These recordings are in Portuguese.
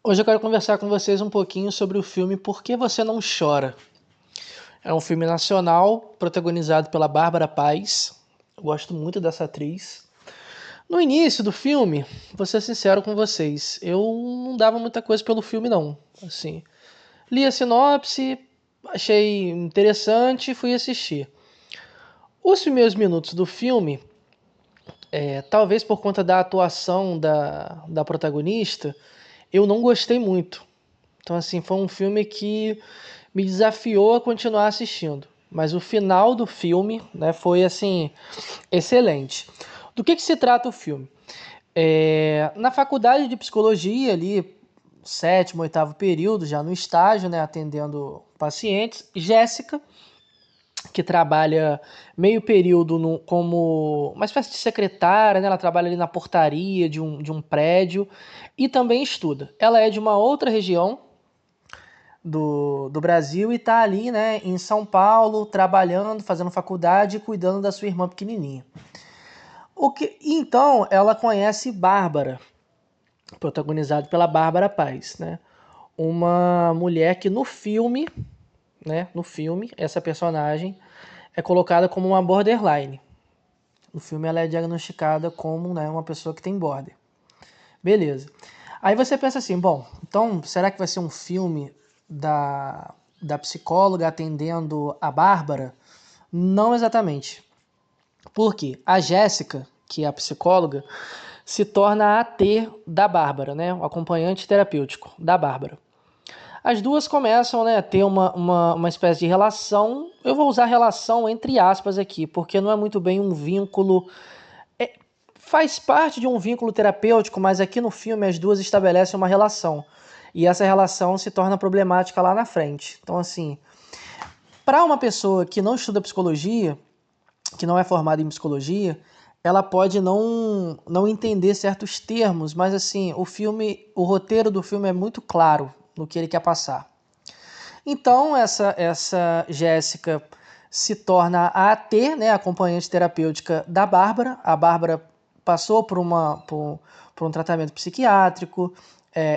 Hoje eu quero conversar com vocês um pouquinho sobre o filme Por que Você Não Chora? É um filme nacional protagonizado pela Bárbara Paz. Eu gosto muito dessa atriz. No início do filme, vou ser sincero com vocês, eu não dava muita coisa pelo filme não. Assim, li a sinopse, achei interessante e fui assistir. Os primeiros minutos do filme, talvez por conta da atuação da protagonista, eu não gostei muito. Então, assim, foi um filme que me desafiou a continuar assistindo. Mas o final do filme, né, foi, assim, excelente. Do que se trata o filme? Na faculdade de psicologia, ali, sétimo, oitavo período, já no estágio, né, atendendo pacientes, Jéssica, que trabalha meio período como uma espécie de secretária, né? Ela trabalha ali na portaria de um prédio e também estuda. Ela é de uma outra região do Brasil e está ali, né, em São Paulo, trabalhando, fazendo faculdade e cuidando da sua irmã pequenininha. Então ela conhece Bárbara, protagonizado pela Bárbara Paz, né? Uma mulher que no filme, né, essa personagem é colocada como uma borderline. No filme ela é diagnosticada como, né, uma pessoa que tem border. Beleza. Aí você pensa assim, bom, então será que vai ser um filme da psicóloga atendendo a Bárbara? Não exatamente. Por quê? A Jéssica, que é a psicóloga, se torna a AT da Bárbara, né? O acompanhante terapêutico da Bárbara. As duas começam, né, a ter uma espécie de relação. Eu vou usar relação entre aspas aqui, porque não é muito bem um vínculo. Faz parte de um vínculo terapêutico, mas aqui no filme as duas estabelecem uma relação. E essa relação se torna problemática lá na frente. Então, assim, para uma pessoa que não estuda psicologia, que não é formada em psicologia, ela pode não entender certos termos, mas assim, o roteiro do filme é muito claro no que ele quer passar. Então, essa Jéssica se torna a AT, né, acompanhante terapêutica da Bárbara. A Bárbara passou por um tratamento psiquiátrico,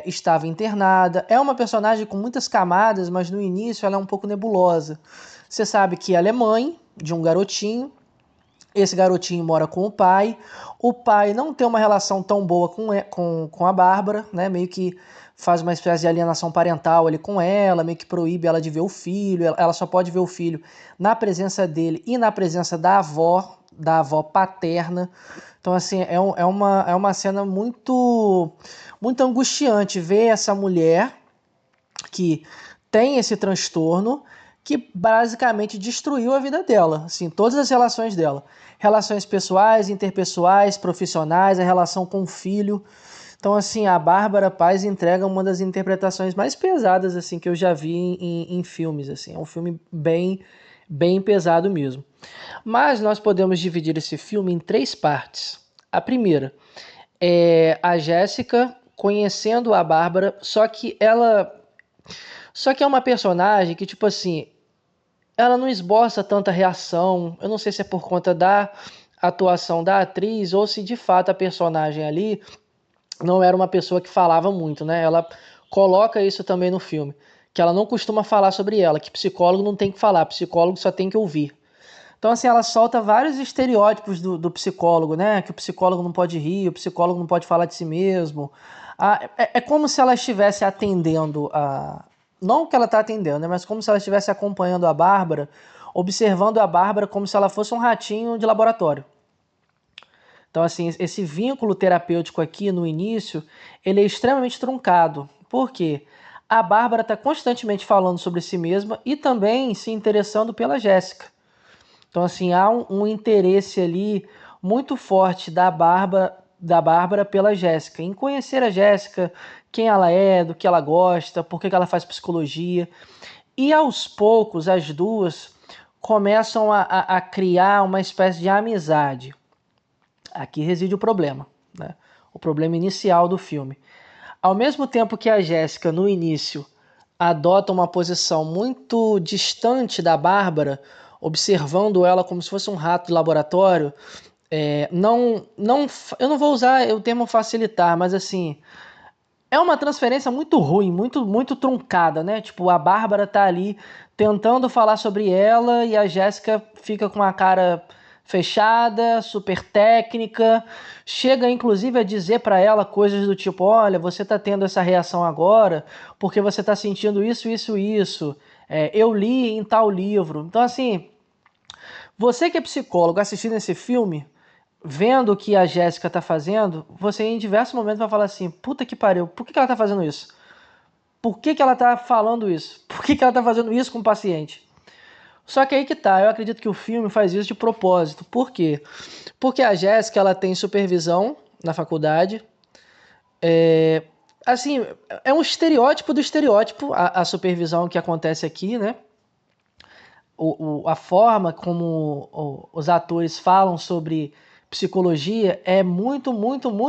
estava internada. É uma personagem com muitas camadas, mas no início ela é um pouco nebulosa. Você sabe que ela é mãe de um garotinho. Esse garotinho mora com o pai. O pai não tem uma relação tão boa com a Bárbara, né? Meio que faz uma espécie de alienação parental ali com ela, meio que proíbe ela de ver o filho. Ela só pode ver o filho na presença dele e na presença da avó paterna. Então, assim, é uma cena muito, muito angustiante ver essa mulher que tem esse transtorno que basicamente destruiu a vida dela, assim, todas as relações dela. Relações pessoais, interpessoais, profissionais, a relação com o filho. Então, assim, a Bárbara Paz entrega uma das interpretações mais pesadas assim que eu já vi em filmes. Assim. É um filme bem pesado mesmo. Mas nós podemos dividir esse filme em três partes. A primeira é a Jéssica conhecendo a Bárbara, só que é uma personagem que, tipo assim, ela não esboça tanta reação. Eu não sei se é por conta da atuação da atriz ou se de fato a personagem ali não era uma pessoa que falava muito, né? Ela coloca isso também no filme, que ela não costuma falar sobre ela, que psicólogo não tem que falar, psicólogo só tem que ouvir. Então, assim, ela solta vários estereótipos do psicólogo, né? Que o psicólogo não pode rir, o psicólogo não pode falar de si mesmo. É como se ela estivesse atendendo a. Não que ela está atendendo, né? Mas como se ela estivesse acompanhando a Bárbara, observando a Bárbara como se ela fosse um ratinho de laboratório. Então, assim, esse vínculo terapêutico aqui no início, ele é extremamente truncado. Por quê? A Bárbara está constantemente falando sobre si mesma e também se interessando pela Jéssica. Então, assim, há um interesse ali muito forte da Bárbara pela Jéssica, em conhecer a Jéssica, quem ela é, do que ela gosta, por que ela faz psicologia. E aos poucos, as duas começam a criar uma espécie de amizade. Aqui reside o problema, né? O problema inicial do filme. Ao mesmo tempo que a Jéssica, no início, adota uma posição muito distante da Bárbara, observando ela como se fosse um rato de laboratório, eu não vou usar o termo facilitar, mas assim, É uma transferência muito ruim, muito truncada, né? Tipo, a Bárbara tá ali tentando falar sobre ela e a Jéssica fica com a cara fechada, super técnica, chega inclusive a dizer pra ela coisas do tipo, olha, você tá tendo essa reação agora porque você tá sentindo isso. Eu li em tal livro. Então, assim, você que é psicólogo assistindo esse filme, vendo o que a Jéssica tá fazendo, você em diversos momentos vai falar assim, puta que pariu, por que ela tá fazendo isso? Por que ela tá falando isso? Por que ela tá fazendo isso com o paciente? Só que aí que tá, eu acredito que o filme faz isso de propósito. Por quê? Porque a Jéssica, ela tem supervisão na faculdade. Assim, é um estereótipo do estereótipo a supervisão que acontece aqui, né? A forma como os atores falam sobre psicologia é muito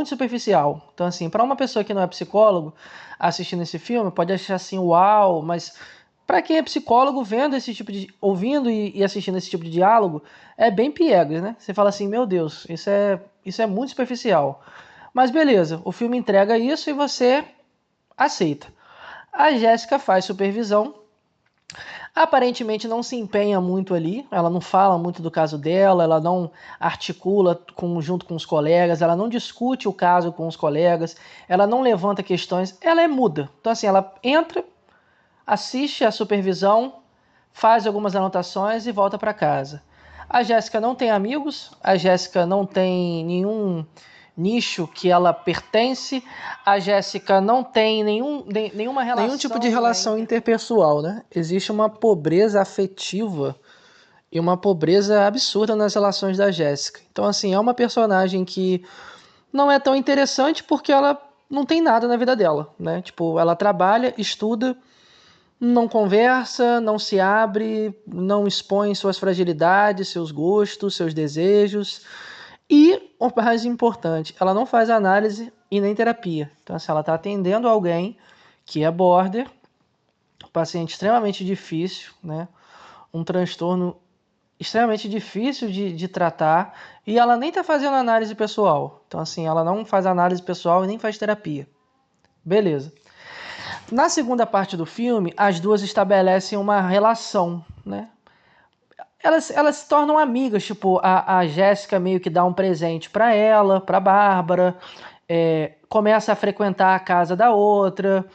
superficial. Então, assim, para uma pessoa que não é psicólogo assistindo esse filme, pode achar assim, uau, mas para quem é psicólogo, vendo esse tipo de. Ouvindo e assistindo esse tipo de diálogo, é bem piegas, né? Você fala assim, meu Deus, isso é muito superficial. Mas beleza, o filme entrega isso e você aceita. A Jéssica faz supervisão. Aparentemente não se empenha muito ali, ela não fala muito do caso dela, ela não articula junto com os colegas, ela não discute o caso com os colegas, ela não levanta questões, ela é muda. Então assim, ela entra, assiste a supervisão, faz algumas anotações e volta para casa. A Jéssica não tem amigos, a Jéssica não tem nenhum nicho que ela pertence, a Jéssica não tem nenhuma relação, nenhum tipo de relação interpessoal, né? Existe uma pobreza afetiva e uma pobreza absurda nas relações da Jéssica. Então, assim, é uma personagem que não é tão interessante porque ela não tem nada na vida dela, né? Tipo, ela trabalha, estuda, não conversa, não se abre, não expõe suas fragilidades, seus gostos, seus desejos. E, o mais importante, ela não faz análise e nem terapia. Então, assim, ela está atendendo alguém que é border, um paciente extremamente difícil, né? Um transtorno extremamente difícil de tratar, e ela nem está fazendo análise pessoal. Então, assim, ela não faz análise pessoal e nem faz terapia. Beleza. Na segunda parte do filme, as duas estabelecem uma relação, né? Elas se tornam amigas, tipo, a Jéssica meio que dá um presente pra ela, pra Bárbara, começa a frequentar a casa da outra,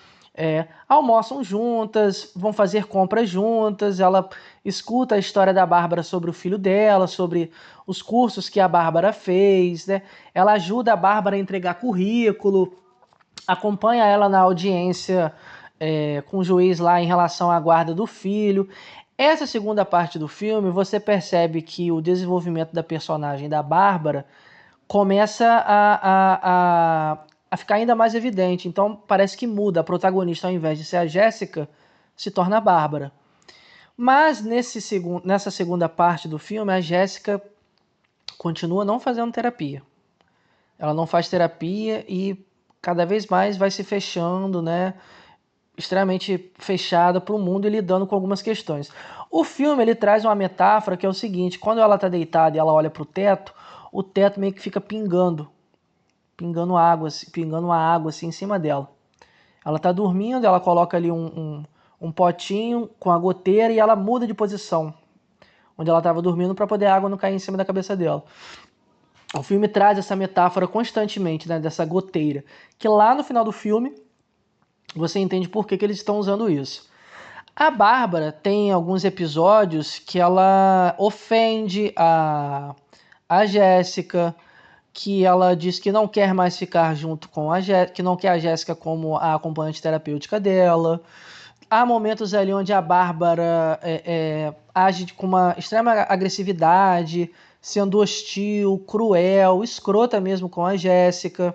almoçam juntas, vão fazer compras juntas, ela escuta a história da Bárbara sobre o filho dela, sobre os cursos que a Bárbara fez, né? Ela ajuda a Bárbara a entregar currículo, acompanha ela na audiência com o juiz lá em relação à guarda do filho. Essa segunda parte do filme, você percebe que o desenvolvimento da personagem da Bárbara começa a ficar ainda mais evidente. Então parece que muda. A protagonista, ao invés de ser a Jéssica, se torna a Bárbara. Mas nessa segunda parte do filme, a Jéssica continua não fazendo terapia. Ela não faz terapia e cada vez mais vai se fechando, né? Extremamente fechada para o mundo e lidando com algumas questões. O filme ele traz uma metáfora que é o seguinte: quando ela está deitada e ela olha para o teto meio que fica pingando uma água assim em cima dela. Ela está dormindo, ela coloca ali um potinho com a goteira e ela muda de posição, onde ela estava dormindo para poder a água não cair em cima da cabeça dela. O filme traz essa metáfora constantemente, né, dessa goteira, que lá no final do filme você entende por que eles estão usando isso. A Bárbara tem alguns episódios que ela ofende a Jéssica, que ela diz que não quer mais ficar junto com a Jéssica, que não quer a Jéssica como a acompanhante terapêutica dela. Há momentos ali onde a Bárbara age com uma extrema agressividade, sendo hostil, cruel, escrota mesmo com a Jéssica.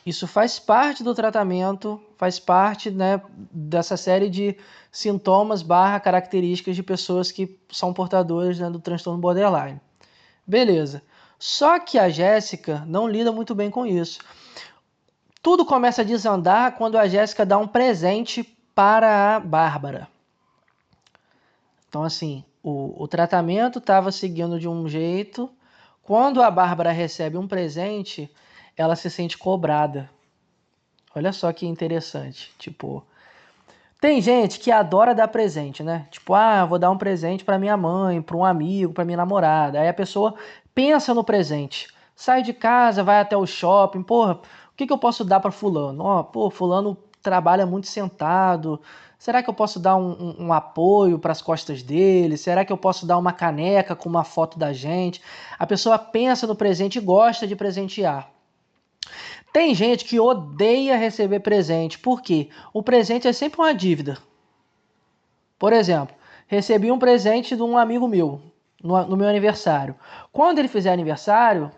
Isso faz parte do tratamento, faz parte, né, dessa série de sintomas / características de pessoas que são portadoras, né, do transtorno borderline. Beleza. Só que a Jéssica não lida muito bem com isso. Tudo começa a desandar quando a Jéssica dá um presente para a Bárbara. Então, assim, o tratamento estava seguindo de um jeito. Quando a Bárbara recebe um presente, ela se sente cobrada. Olha só que interessante. Tipo, tem gente que adora dar presente, né? Tipo, vou dar um presente pra minha mãe, pra um amigo, pra minha namorada. Aí a pessoa pensa no presente. Sai de casa, vai até o shopping. Porra, o que eu posso dar pra fulano? Fulano trabalha muito sentado. Será que eu posso dar um apoio pras costas dele? Será que eu posso dar uma caneca com uma foto da gente? A pessoa pensa no presente e gosta de presentear. Tem gente que odeia receber presente. Por quê? O presente é sempre uma dívida. Por exemplo, recebi um presente de um amigo meu no meu aniversário. Quando ele fizer aniversário,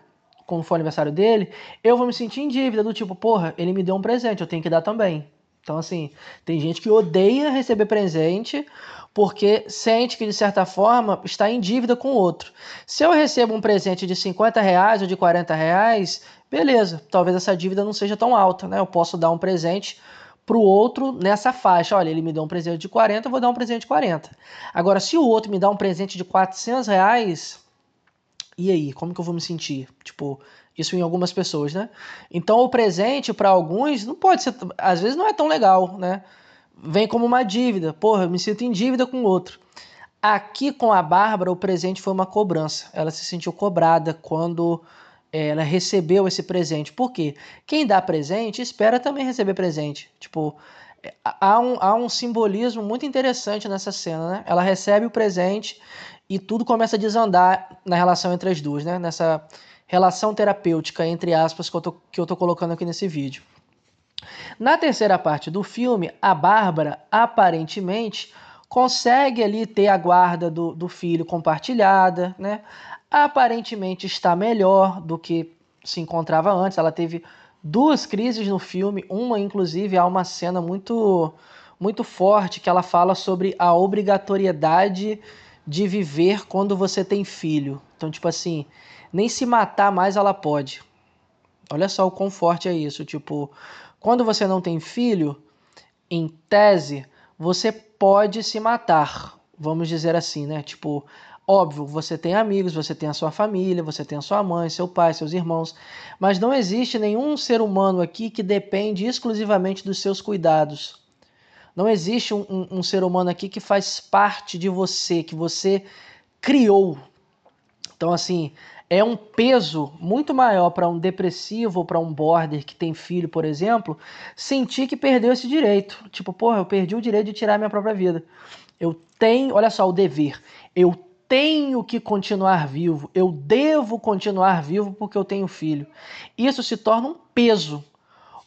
quando for aniversário dele, eu vou me sentir em dívida do tipo, porra, ele me deu um presente, eu tenho que dar também. Então, assim, tem gente que odeia receber presente porque sente que, de certa forma, está em dívida com o outro. Se eu recebo um presente de R$ 50 ou de R$ 40, beleza, talvez essa dívida não seja tão alta, né? Eu posso dar um presente para o outro nessa faixa. Olha, ele me deu um presente de 40, eu vou dar um presente de 40. Agora, se o outro me dá um presente de R$ 400, e aí, como que eu vou me sentir? Tipo, isso em algumas pessoas, né? Então, o presente para alguns não pode ser, às vezes não é tão legal, né? Vem como uma dívida. Porra, eu me sinto em dívida com o outro. Aqui com a Bárbara, o presente foi uma cobrança. Ela se sentiu cobrada quando ela recebeu esse presente. Por quê? Quem dá presente espera também receber presente. Tipo, há um simbolismo muito interessante nessa cena, né? Ela recebe o presente e tudo começa a desandar na relação entre as duas, né? Nessa relação terapêutica, entre aspas, que eu tô colocando aqui nesse vídeo. Na terceira parte do filme, a Bárbara aparentemente consegue ali ter a guarda do filho compartilhada, né? Aparentemente está melhor do que se encontrava antes. Ela teve duas crises no filme, uma inclusive há uma cena muito forte que ela fala sobre a obrigatoriedade de viver quando você tem filho. Então, tipo assim, nem se matar mais ela pode. Olha só o quão forte é isso. Tipo, quando você não tem filho, em tese, você pode se matar. Vamos dizer assim, né? Tipo, óbvio, você tem amigos, você tem a sua família, você tem a sua mãe, seu pai, seus irmãos. Mas não existe nenhum ser humano aqui que depende exclusivamente dos seus cuidados. Não existe um ser humano aqui que faz parte de você, que você criou. Então, assim, é um peso muito maior para um depressivo ou para um border que tem filho, por exemplo, sentir que perdeu esse direito. Tipo, porra, eu perdi o direito de tirar minha própria vida. Eu tenho, olha só, o dever. Eu tenho que continuar vivo. Eu devo continuar vivo porque eu tenho filho. Isso se torna um peso.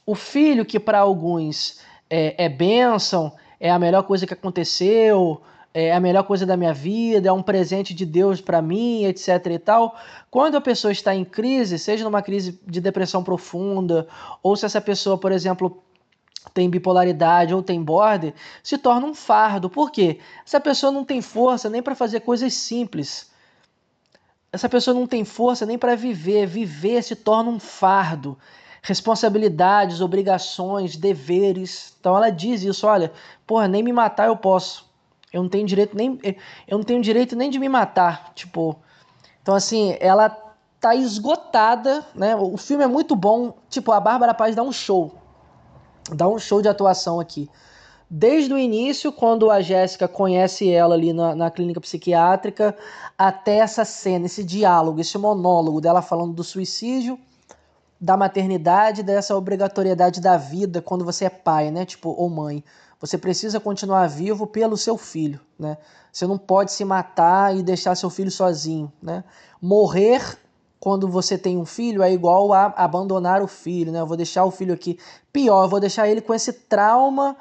O filho, que para alguns é bênção, é a melhor coisa que aconteceu, é a melhor coisa da minha vida, é um presente de Deus para mim, etc e tal. Quando a pessoa está em crise, seja numa crise de depressão profunda, ou se essa pessoa, por exemplo, tem bipolaridade ou tem border, se torna um fardo. Por quê? Essa pessoa não tem força nem para fazer coisas simples. Essa pessoa não tem força nem para viver. Viver se torna um fardo. Responsabilidades, obrigações, deveres. Então ela diz isso, olha, porra, nem me matar eu posso. Eu não tenho direito nem de me matar, tipo. Então assim, ela tá esgotada, né? O filme é muito bom, tipo, a Bárbara Paz dá um show de atuação aqui. Desde o início, quando a Jéssica conhece ela ali na clínica psiquiátrica, até essa cena, esse diálogo, esse monólogo dela falando do suicídio, da maternidade, dessa obrigatoriedade da vida quando você é pai, né? Tipo, ou mãe. Você precisa continuar vivo pelo seu filho, né? Você não pode se matar e deixar seu filho sozinho, né? Morrer quando você tem um filho é igual a abandonar o filho, né? Eu vou deixar o filho aqui. Pior, eu vou deixar ele com esse trauma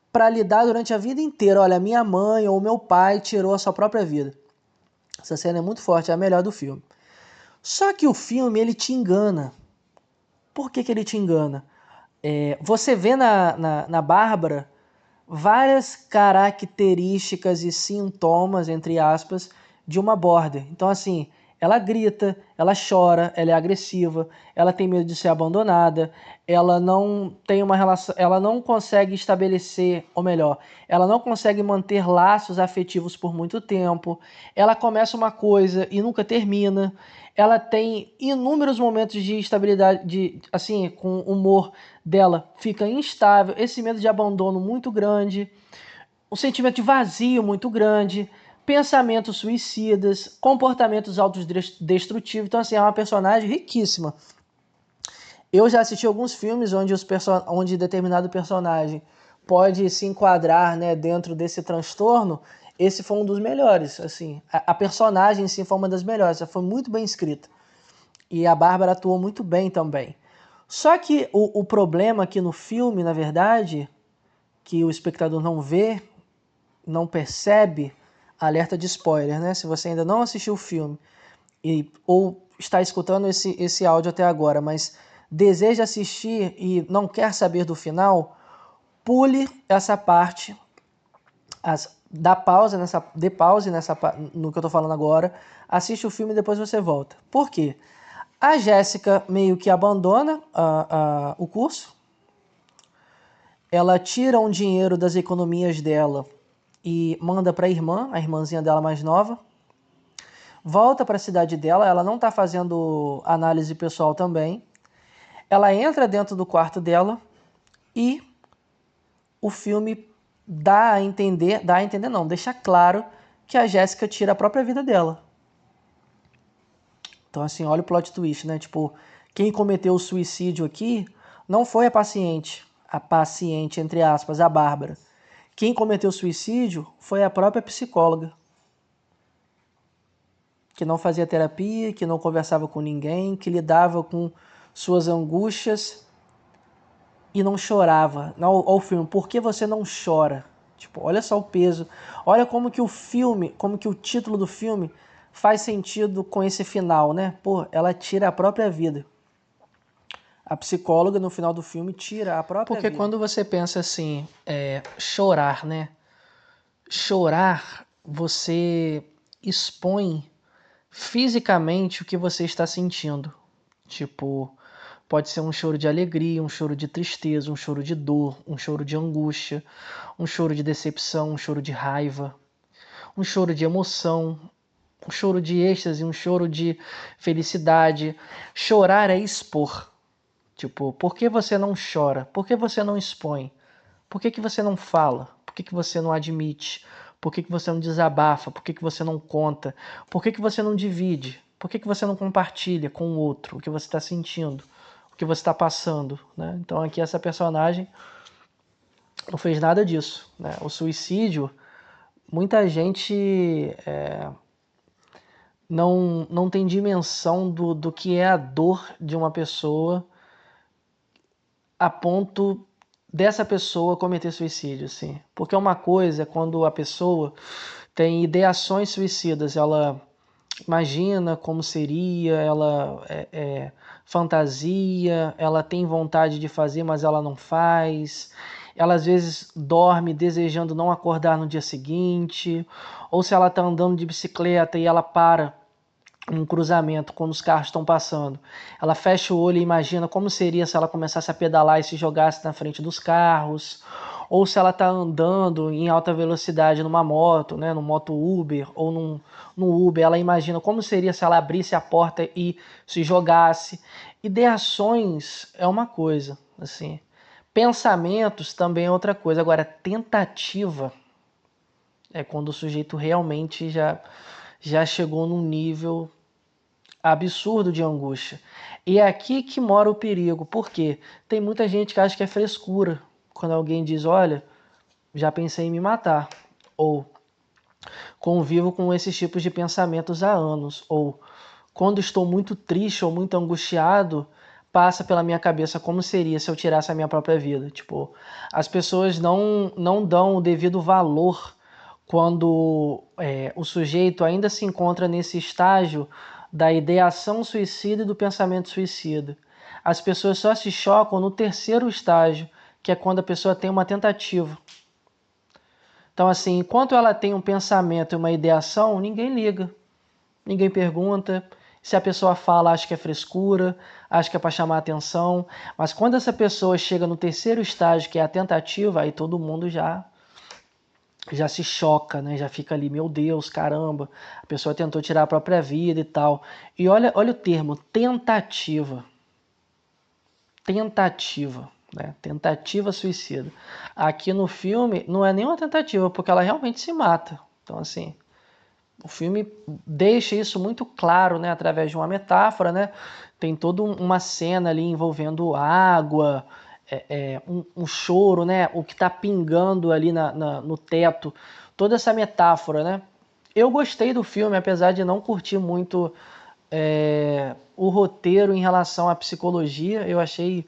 para lidar durante a vida inteira. Olha, minha mãe ou meu pai tirou a sua própria vida. Essa cena é muito forte, é a melhor do filme. Só que o filme, ele te engana. Por que ele te engana? Você vê na Bárbara várias características e sintomas, entre aspas, de uma border. Então, assim, ela grita, ela chora, ela é agressiva, ela tem medo de ser abandonada, ela não tem uma relação, ela não consegue estabelecer, ou melhor, ela não consegue manter laços afetivos por muito tempo, ela começa uma coisa e nunca termina, ela tem inúmeros momentos de instabilidade, assim, com o humor dela fica instável, esse medo de abandono muito grande, um sentimento de vazio muito grande, pensamentos suicidas, comportamentos autodestrutivos. Então, assim, é uma personagem riquíssima. Eu já assisti alguns filmes onde determinado personagem pode se enquadrar, né, dentro desse transtorno. Esse foi um dos melhores. Assim, a personagem em si foi uma das melhores. Ela foi muito bem escrita. E a Bárbara atuou muito bem também. Só que o problema aqui no filme, na verdade, que o espectador não vê, não percebe, alerta de spoiler, né? Se você ainda não assistiu o filme ou está escutando esse áudio até agora, mas deseja assistir e não quer saber do final, pule essa parte, dê pause no que eu estou falando agora, assiste o filme e depois você volta. Por quê? A Jéssica meio que abandona o curso, ela tira um dinheiro das economias dela e manda para a irmãzinha dela mais nova, volta para a cidade dela, ela não está fazendo análise pessoal também, ela entra dentro do quarto dela e o filme deixa claro que a Jéssica tira a própria vida dela. Então assim, olha o plot twist, né? Tipo, quem cometeu o suicídio aqui não foi a paciente entre aspas, a Bárbara. Quem cometeu o suicídio foi a própria psicóloga, que não fazia terapia, que não conversava com ninguém, que lidava com suas angústias e não chorava. Olha o filme, por que você não chora? Tipo, olha só o peso. Olha como que o título do filme faz sentido com esse final, né? Pô, ela tira a própria vida. A psicóloga, no final do filme, tira a própria vida. Porque quando você pensa assim, chorar, né? Chorar, você expõe fisicamente o que você está sentindo. Tipo, pode ser um choro de alegria, um choro de tristeza, um choro de dor, um choro de angústia, um choro de decepção, um choro de raiva, um choro de emoção, um choro de êxtase, um choro de felicidade. Chorar é expor. Tipo, por que você não chora? Por que você não expõe? Por que você não fala? Por que você não admite? Por que você não desabafa? Por que você não conta? Por que você não divide? Por que você não compartilha com o outro o que você está sentindo? O que você está passando? Né? Então aqui essa personagem não fez nada disso. Né? O suicídio, muita gente não tem dimensão do que é a dor de uma pessoa a ponto dessa pessoa cometer suicídio, assim. Porque uma coisa é quando a pessoa tem ideações suicidas, ela imagina como seria, ela fantasia, ela tem vontade de fazer, mas ela não faz. Ela às vezes dorme desejando não acordar no dia seguinte, ou se ela está andando de bicicleta e ela para um cruzamento quando os carros estão passando. Ela fecha o olho e imagina como seria se ela começasse a pedalar e se jogasse na frente dos carros, ou se ela está andando em alta velocidade numa moto, né, no moto Uber ou no Uber, ela imagina como seria se ela abrisse a porta e se jogasse. Ideações é uma coisa, assim. Pensamentos também é outra coisa. Agora, tentativa é quando o sujeito realmente já chegou num nível absurdo de angústia. E é aqui que mora o perigo, porque tem muita gente que acha que é frescura quando alguém diz, olha, já pensei em me matar, ou convivo com esses tipos de pensamentos há anos, ou quando estou muito triste ou muito angustiado, passa pela minha cabeça como seria se eu tirasse a minha própria vida. Tipo, as pessoas não dão o devido valor quando o sujeito ainda se encontra nesse estágio da ideação suicida e do pensamento suicida. As pessoas só se chocam no terceiro estágio, que é quando a pessoa tem uma tentativa. Então, assim, enquanto ela tem um pensamento e uma ideação, ninguém liga. ninguém pergunta. Se a pessoa fala, acha que é frescura, acha que é para chamar atenção. Mas quando essa pessoa chega no terceiro estágio, que é a tentativa, aí todo mundo já se choca, né? Já fica ali, meu Deus, caramba, a pessoa tentou tirar a própria vida e tal. E olha o termo, tentativa. Tentativa, né? Tentativa suicida. Aqui no filme não é nenhuma tentativa, porque ela realmente se mata. Então, assim, o filme deixa isso muito claro, né? Através de uma metáfora, né? Tem toda uma cena ali envolvendo água, um choro, né? O que está pingando ali no teto. Toda essa metáfora, né? Eu gostei do filme, apesar de não curtir muito o roteiro em relação à psicologia. Eu achei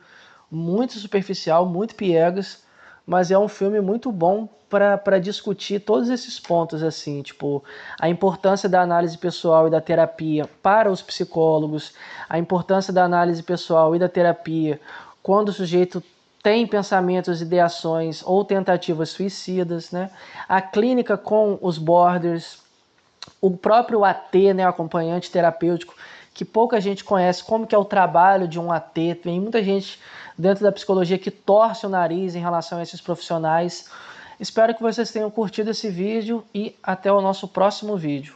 muito superficial, muito piegas, mas é um filme muito bom para discutir todos esses pontos, assim, tipo, a importância da análise pessoal e da terapia para os psicólogos, a importância da análise pessoal e da terapia quando o sujeito tem pensamentos, ideações ou tentativas suicidas, né? A clínica com os borders, o próprio AT, né, acompanhante terapêutico, que pouca gente conhece como que é o trabalho de um AT. Tem muita gente dentro da psicologia que torce o nariz em relação a esses profissionais. Espero que vocês tenham curtido esse vídeo e até o nosso próximo vídeo.